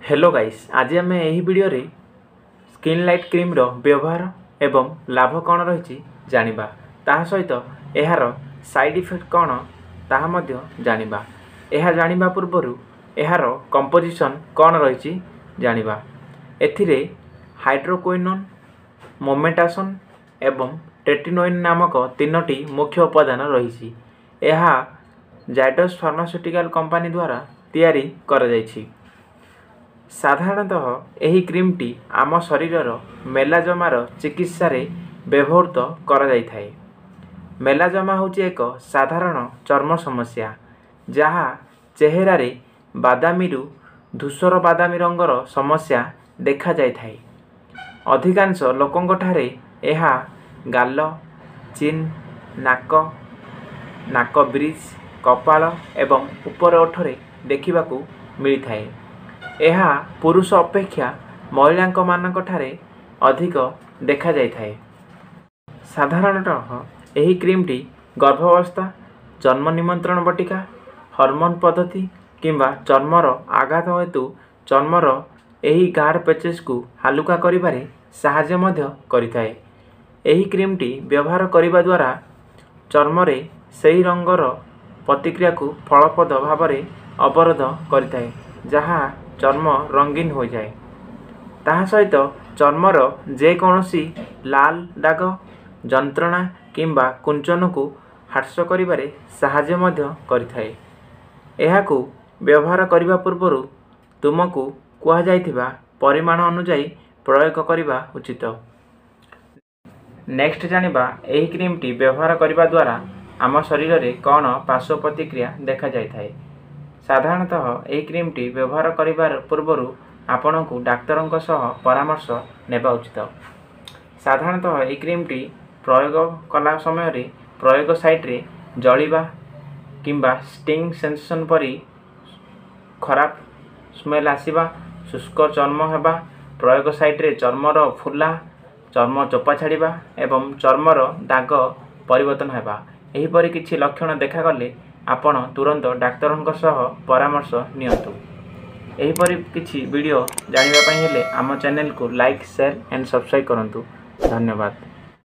Hello guys, आज आम यही वीडियो रे स्किन लाइट क्रीम रो व्यवहार एवं लाभ कौन रही जानिबा। ताहा सहित एहार साइड इफेक्ट कौन ताहा मध्य जानिबा। एहा जानिबा पूर्वरु एहार कंपोजिशन कौन रही जानिबा। एथिरे हाइड्रोक्विनोन, मोमेटासोन एवं टेट्रिनोइन नामक तीनोटी मुख्य उपादान रही। एहा जायडस फार्मास्यूटिकल कंपनी द्वारा तैयारी करा जायछि। साधारणतः यही क्रीमटी आम शरीरर मेलाजमार चिकित्सा रे व्यवहृत करा जायथाय। मेलाजमा होची एक साधारण चर्म समस्या जहाँ चेहरा रे बादामीरू धूसर बादामी रंगर समस्या देखा जायथाय। अधिकांश लोकंक ठारे एहा गाल, चिन, नाक ब्रिज, कपाल एवं ऊपर ओठरे देखिबाकू मिलिथाय। एहा पुरुष अपेक्षा महिलांक मानक ठारे अधिक देखा जायथाय। साधारणतः यही क्रीमटी गर्भावस्था, जन्म निमंत्रण बटिका, हार्मोन पद्धति किंबा चर्मर आघात हेतु चर्मर यही गाढ़ पैचेस को हालुका करिबारे साहाय्य मध्य करिथाय। यही क्रीमटी व्यवहार करिबा द्वारा चर्मरे सही रंगर प्रतिक्रिया को फलप्रद भावरे अवरोध करिथाय, जहाँ चर्म रंगीन हो जाए। ताहा सहित चर्मर जेकोसी लाल दाग, जंत्रणा किंबा कुंचन को ह्रास करिबारे साहाय्य मध्य करिथाय। एहाकू व्यवहार करिबा पूर्वरु तुमको कुहा जायथिबा परिमाण अनुसार प्रयोग करिबा उचित। नेक्स्ट जानिबा एही क्रीमटी व्यवहार करिबा द्वारा आम शरीर रे कौन पार्श्व प्रतिक्रिया देखा जायथाय। साधारणतः यही क्रीमटी व्यवहार करिबार पूर्वरु आपनकू डाक्तरंक सह परामर्श नेबा उचित। साधारणतः यही क्रीमटी प्रयोग कला समय रे प्रयोग साइट रे जलिबा किंबा स्टिंग सेंसेशन परी खराब स्मेल आसीबा, शुष्क चर्म हेबा, प्रयोग साइट रे चर्मर फुला, चर्म चोपा छाड़िबा एवं चर्मर दाग परिवर्तन हेबा, एहीपरि किछि लक्षण देखागले आपण तुरंत डाक्तरंक सह परामर्श नियंतु। एहीपरि किछि वीडियो जानिबा पई हेले आम चैनल को लाइक, शेयर एंड सब्सक्राइब करंतु। धन्यवाद।